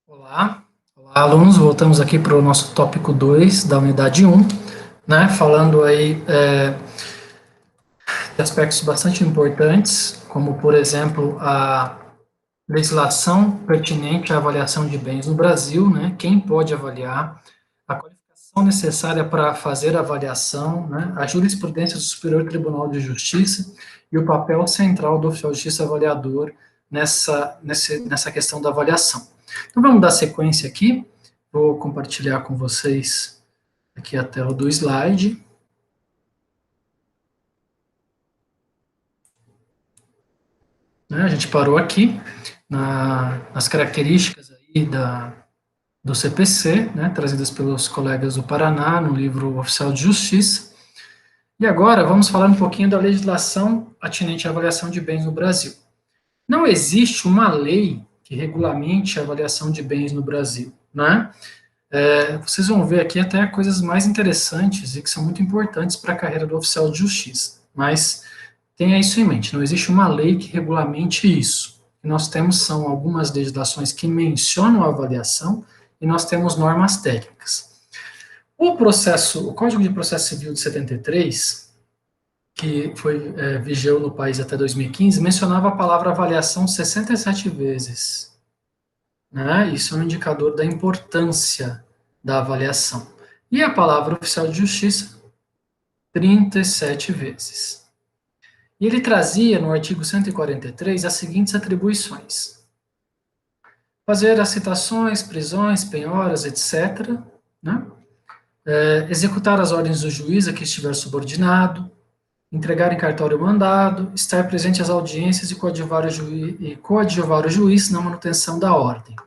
Olá, olá alunos, voltamos aqui para o nosso tópico 2 da unidade 1, né, falando aí de aspectos bastante importantes, como, por exemplo, a legislação pertinente à avaliação de bens no Brasil, né, quem pode avaliar, a qualificação necessária para fazer a avaliação, né, a jurisprudência do Superior Tribunal de Justiça e o papel central do oficial de justiça avaliador nessa questão da avaliação. Então, vamos dar sequência aqui. Vou compartilhar com vocês aqui a tela do slide. A gente parou aqui nas características aí do CPC, né, trazidas pelos colegas do Paraná no livro Oficial de Justiça. E agora vamos falar um pouquinho da legislação atinente à avaliação de bens no Brasil. Não existe uma lei que regulamente a avaliação de bens no Brasil, né? Vocês vão ver aqui até coisas mais interessantes e que são muito importantes para a carreira do oficial de justiça, mas tenha isso em mente, não existe uma lei que regulamente isso. O que nós temos são algumas legislações que mencionam a avaliação e nós temos normas técnicas. O Código de Processo Civil de 73, que vigeu no país até 2015, mencionava a palavra avaliação 67 vezes. Né? Isso é um indicador da importância da avaliação. E a palavra oficial de justiça, 37 vezes. E ele trazia, no artigo 143, as seguintes atribuições: fazer as citações, prisões, penhoras, etc., né? Executar as ordens do juiz a que estiver subordinado, entregar em cartório o mandado, estar presente às audiências e coadjuvar o juiz na manutenção da ordem.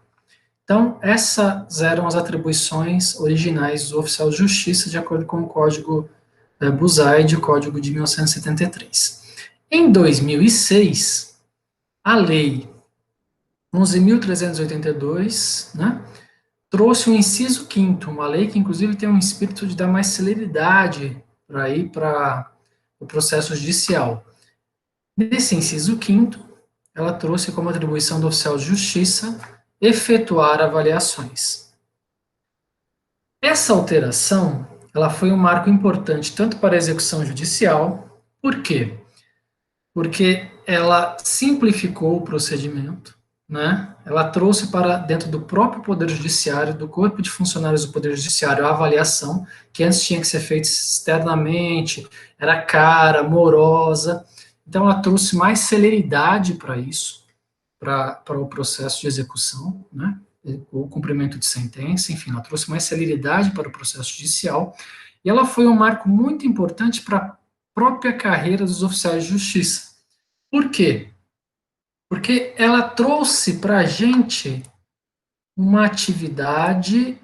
Então, essas eram as atribuições originais do oficial de justiça, de acordo com o Código Buzaide, o Código de 1973. Em 2006, a Lei 11.382, né, trouxe o inciso 5º, uma lei que, inclusive, tem um espírito de dar mais celeridade para o processo judicial. Nesse inciso 5º, ela trouxe como atribuição do oficial de justiça efetuar avaliações. Essa alteração, ela foi um marco importante tanto para a execução judicial. Por quê? Porque ela simplificou o procedimento, né? Ela trouxe para dentro do próprio Poder Judiciário, do corpo de funcionários do Poder Judiciário, a avaliação, que antes tinha que ser feita externamente, era cara, morosa. Então, ela trouxe mais celeridade para isso, para o processo de execução, né? O cumprimento de sentença, enfim, ela trouxe mais celeridade para o processo judicial, e ela foi um marco muito importante para a própria carreira dos oficiais de justiça. Por quê? Porque ela trouxe para a gente uma atividade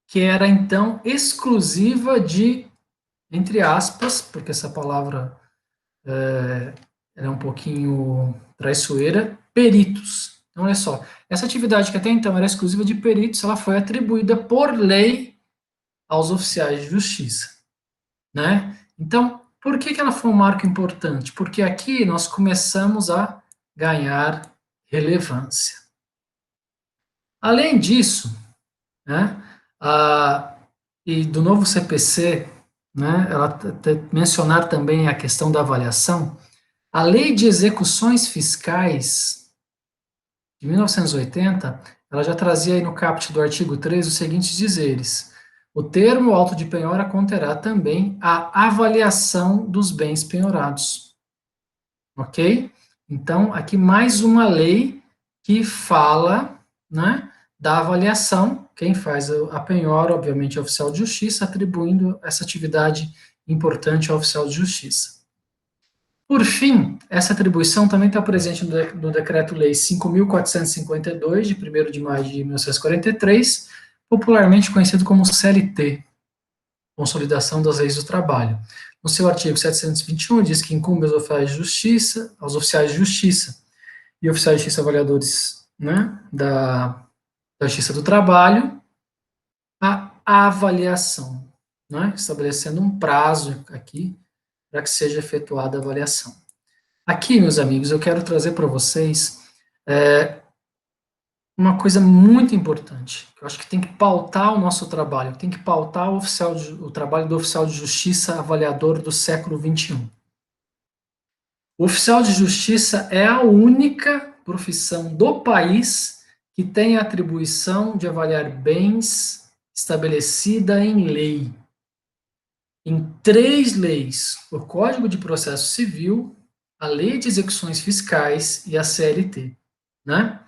que era, então, exclusiva de, entre aspas, porque essa palavra é um pouquinho traiçoeira, peritos. Então, olha só, essa atividade que até então era exclusiva de peritos, ela foi atribuída por lei aos oficiais de justiça, né? Então, por que ela foi um marco importante? Porque aqui nós começamos a ganhar relevância. Além disso, né, e do novo CPC, né, ela mencionar também a questão da avaliação, a Lei de Execuções Fiscais de 1980, ela já trazia aí no caput do artigo 3 os seguintes dizeres: o termo auto de penhora conterá também a avaliação dos bens penhorados. Ok? Então, aqui mais uma lei que fala, né, da avaliação. Quem faz a penhora, obviamente, é o oficial de justiça, atribuindo essa atividade importante ao oficial de justiça. Por fim, essa atribuição também está presente no Decreto-Lei 5.452, de 1º de maio de 1943, popularmente conhecido como CLT, Consolidação das Leis do Trabalho. No seu artigo 721, diz que incumbe aos oficiais de justiça e oficiais de justiça avaliadores, né, da Justiça do Trabalho, a avaliação, né, estabelecendo um prazo aqui para que seja efetuada a avaliação. Aqui, meus amigos, eu quero trazer para vocês uma coisa muito importante, que eu acho que tem que pautar o nosso trabalho, tem que pautar o trabalho do oficial de justiça avaliador do século XXI. O oficial de justiça é a única profissão do país que tem a atribuição de avaliar bens estabelecida em lei. Em 3 leis, o Código de Processo Civil, a Lei de Execuções Fiscais e a CLT, né?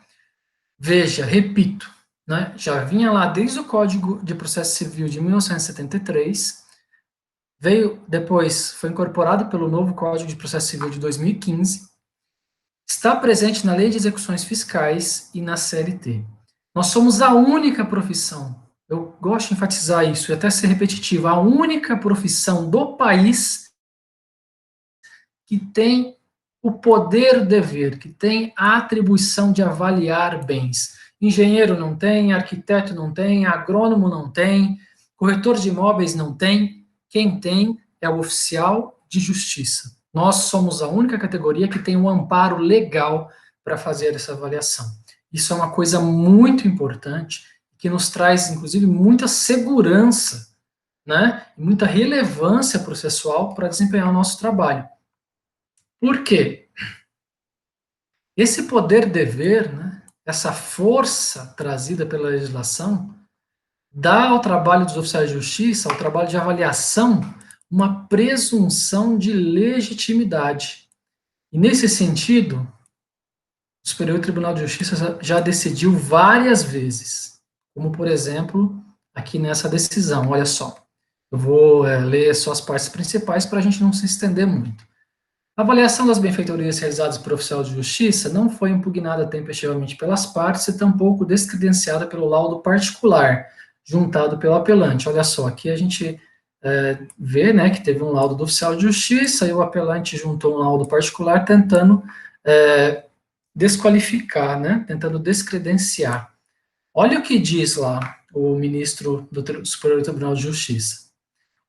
Veja, repito, né? Já vinha lá desde o Código de Processo Civil de 1973, veio depois, foi incorporado pelo novo Código de Processo Civil de 2015, está presente na Lei de Execuções Fiscais e na CLT. Nós somos a única profissão, eu gosto de enfatizar isso, e até ser repetitivo, a única profissão do país que tem o poder-dever, que tem a atribuição de avaliar bens. Engenheiro não tem, arquiteto não tem, agrônomo não tem, corretor de imóveis não tem, quem tem é o oficial de justiça. Nós somos a única categoria que tem um amparo legal para fazer essa avaliação. Isso é uma coisa muito importante, que nos traz, inclusive, muita segurança, né, e muita relevância processual para desempenhar o nosso trabalho. Por quê? Esse poder-dever, né, essa força trazida pela legislação, dá ao trabalho dos oficiais de justiça, ao trabalho de avaliação, uma presunção de legitimidade. E nesse sentido, o Superior Tribunal de Justiça já decidiu várias vezes, como por exemplo, aqui nessa decisão, olha só, eu vou ler só as partes principais para a gente não se estender muito. A avaliação das benfeitorias realizadas por oficial de justiça não foi impugnada tempestivamente pelas partes e tampouco descredenciada pelo laudo particular, juntado pelo apelante. Olha só, aqui a gente vê, né, que teve um laudo do oficial de justiça e o apelante juntou um laudo particular tentando desqualificar, né, tentando descredenciar. Olha o que diz lá o ministro do Superior Tribunal de Justiça.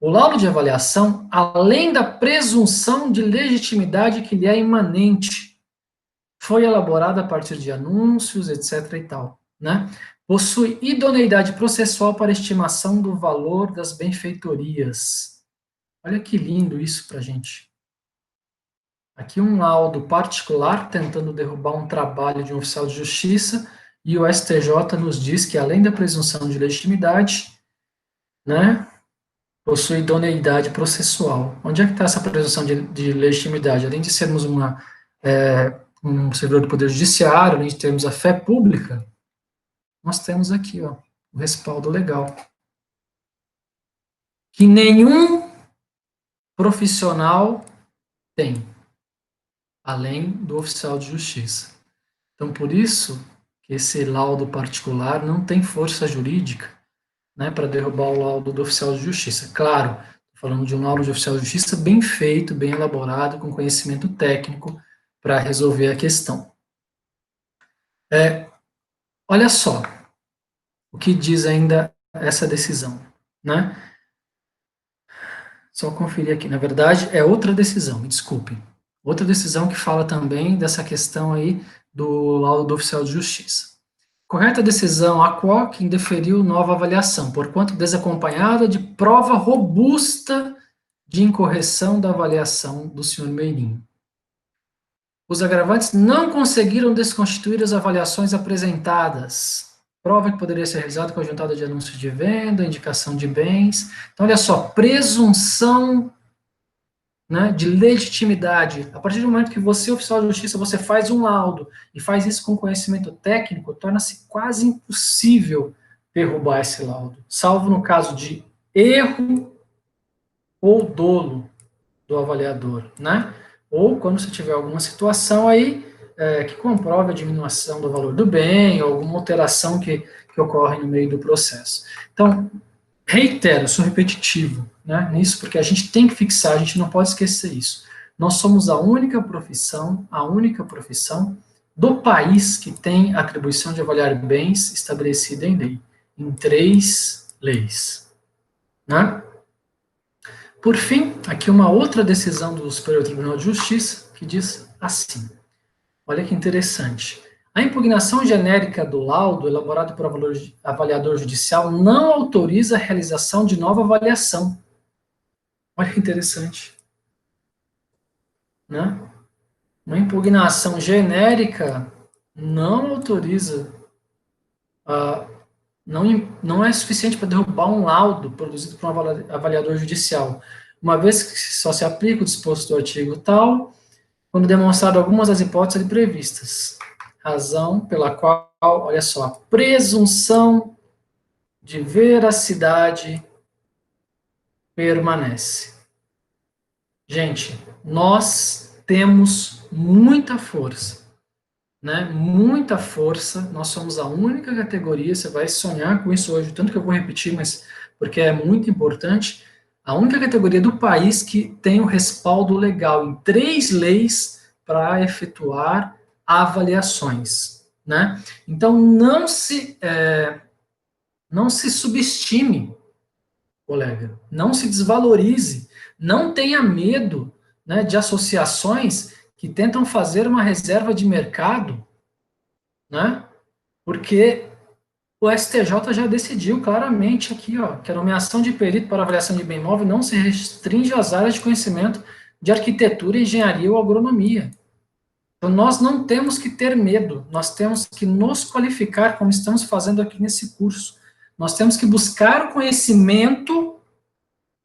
O laudo de avaliação, além da presunção de legitimidade que lhe é imanente, foi elaborado a partir de anúncios, etc. e tal, né? Possui idoneidade processual para estimação do valor das benfeitorias. Olha que lindo isso pra gente. Aqui um laudo particular tentando derrubar um trabalho de um oficial de justiça, e o STJ nos diz que, além da presunção de legitimidade, né, possui idoneidade processual. Onde é que está essa presunção de legitimidade? Além de sermos um servidor do Poder Judiciário, além de termos a fé pública, nós temos aqui, ó, o respaldo legal. Que nenhum profissional tem, além do oficial de justiça. Então, por isso que esse laudo particular não tem força jurídica, né, para derrubar o laudo do oficial de justiça. Claro, falando de um laudo de oficial de justiça bem feito, bem elaborado, com conhecimento técnico para resolver a questão. Olha só o que diz ainda essa decisão, né? Só conferir aqui, na verdade é outra decisão, me desculpem. Outra decisão que fala também dessa questão aí do laudo do oficial de justiça. Correta decisão a qual quem deferiu nova avaliação, porquanto desacompanhada de prova robusta de incorreção da avaliação do senhor Meirinho. Os agravantes não conseguiram desconstituir as avaliações apresentadas. Prova que poderia ser realizada com a juntada de anúncios de venda, indicação de bens. Então, olha só, presunção, né, de legitimidade. A partir do momento que você, oficial de justiça, você faz um laudo e faz isso com conhecimento técnico, torna-se quase impossível derrubar esse laudo, salvo no caso de erro ou dolo do avaliador, né? Ou quando você tiver alguma situação aí que comprove a diminuição do valor do bem, ou alguma alteração que ocorre no meio do processo. Então, reitero, sou repetitivo, né, nisso, porque a gente tem que fixar, a gente não pode esquecer isso. Nós somos a única profissão do país que tem atribuição de avaliar bens estabelecida em lei, em 3 leis, né? Por fim, aqui uma outra decisão do Superior Tribunal de Justiça, que diz assim, olha que interessante, A impugnação genérica do laudo, elaborado por avaliador judicial, não autoriza a realização de nova avaliação. Olha que interessante, né? Uma impugnação genérica não autoriza, não é suficiente para derrubar um laudo produzido por um avaliador judicial, uma vez que só se aplica o disposto do artigo tal, quando demonstrado algumas das hipóteses ali previstas. Razão pela qual, olha só, a presunção de veracidade permanece. Gente, nós temos muita força, né? Muita força. Nós somos a única categoria, você vai sonhar com isso hoje, tanto que eu vou repetir, mas porque é muito importante, a única categoria do país que tem o respaldo legal em 3 leis para efetuar avaliações, né? Então, não se subestime, colega, não se desvalorize, não tenha medo, né, de associações que tentam fazer uma reserva de mercado, né, porque o STJ já decidiu claramente aqui, ó, que a nomeação de perito para avaliação de bem imóvel não se restringe às áreas de conhecimento de arquitetura, engenharia ou agronomia. Então, nós não temos que ter medo, nós temos que nos qualificar, como estamos fazendo aqui nesse curso. Nós temos que buscar o conhecimento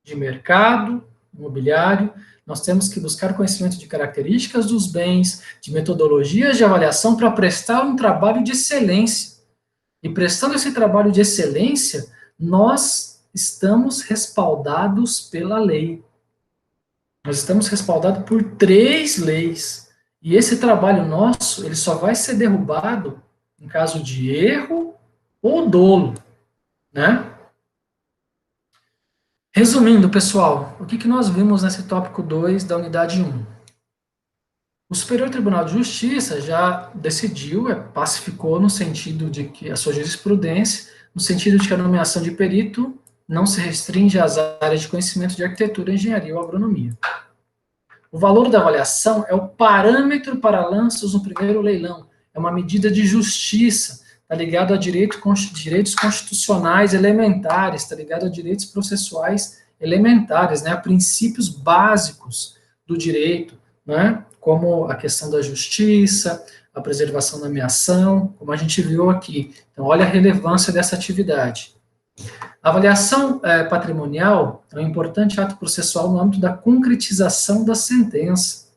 de mercado imobiliário, nós temos que buscar conhecimento de características dos bens, de metodologias de avaliação para prestar um trabalho de excelência. E prestando esse trabalho de excelência, nós estamos respaldados pela lei. Nós estamos respaldados por 3 leis. E esse trabalho nosso, ele só vai ser derrubado em caso de erro ou dolo, né? Resumindo, pessoal, o que nós vimos nesse tópico 2 da unidade 1? O Superior Tribunal de Justiça já decidiu, pacificou no sentido de que a sua jurisprudência, no sentido de que a nomeação de perito não se restringe às áreas de conhecimento de arquitetura, engenharia ou agronomia. O valor da avaliação é o parâmetro para lanços no primeiro leilão, é uma medida de justiça, está ligado a direitos constitucionais elementares, está ligado a direitos processuais elementares, né, a princípios básicos do direito, né, como a questão da justiça, a preservação da ameação, como a gente viu aqui. Então, olha a relevância dessa atividade. A avaliação patrimonial é um importante ato processual no âmbito da concretização da sentença,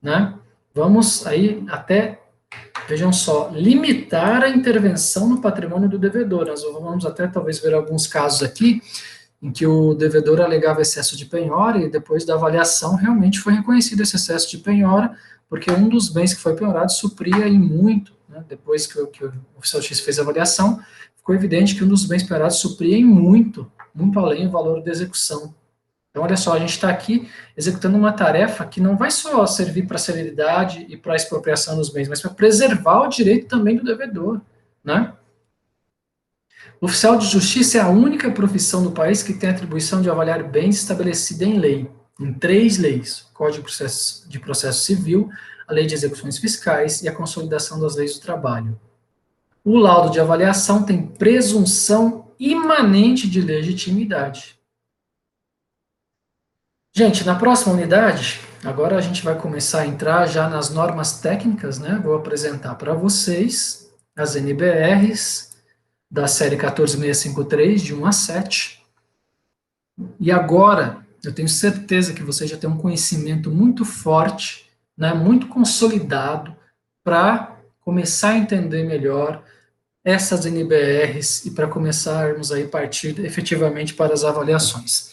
né? Vamos aí até, vejam só, limitar a intervenção no patrimônio do devedor. Nós vamos até talvez ver alguns casos aqui em que o devedor alegava excesso de penhora e depois da avaliação realmente foi reconhecido esse excesso de penhora, porque um dos bens que foi penhorado supria em muito, né? Depois que o oficial X fez a avaliação, ficou evidente que um dos bens penhorados supria em muito, muito além do valor da execução. Então, olha só, a gente está aqui executando uma tarefa que não vai só servir para a celeridade e para a expropriação dos bens, mas para preservar o direito também do devedor, né? O oficial de justiça é a única profissão do país que tem a atribuição de avaliar bens estabelecida em lei, em 3 leis, o Código de Processo Civil, a Lei de Execuções Fiscais e a Consolidação das Leis do Trabalho. O laudo de avaliação tem presunção imanente de legitimidade. Gente, na próxima unidade, agora a gente vai começar a entrar já nas normas técnicas, né? Vou apresentar para vocês as NBRs da série 14653, de 1 a 7. E agora, eu tenho certeza que vocês já têm um conhecimento muito forte, né, muito consolidado, para começar a entender melhor essas NBRs e para começarmos aí a partir efetivamente para as avaliações.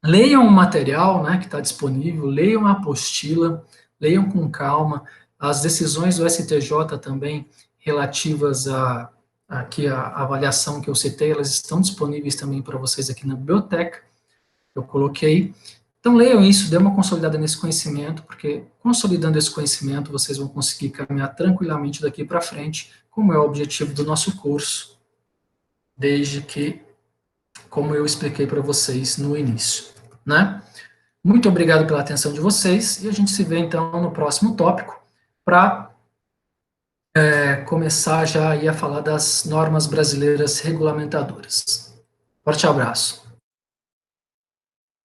Leiam o material, né, que está disponível, leiam a apostila, leiam com calma, as decisões do STJ também relativas aqui a avaliação que eu citei, elas estão disponíveis também para vocês aqui na biblioteca, eu coloquei. Então leiam isso, dê uma consolidada nesse conhecimento, porque consolidando esse conhecimento, vocês vão conseguir caminhar tranquilamente daqui para frente, como é o objetivo do nosso curso, desde que, como eu expliquei para vocês no início, né? Muito obrigado pela atenção de vocês, e a gente se vê então no próximo tópico, para começar já a falar das normas brasileiras regulamentadoras. Forte abraço.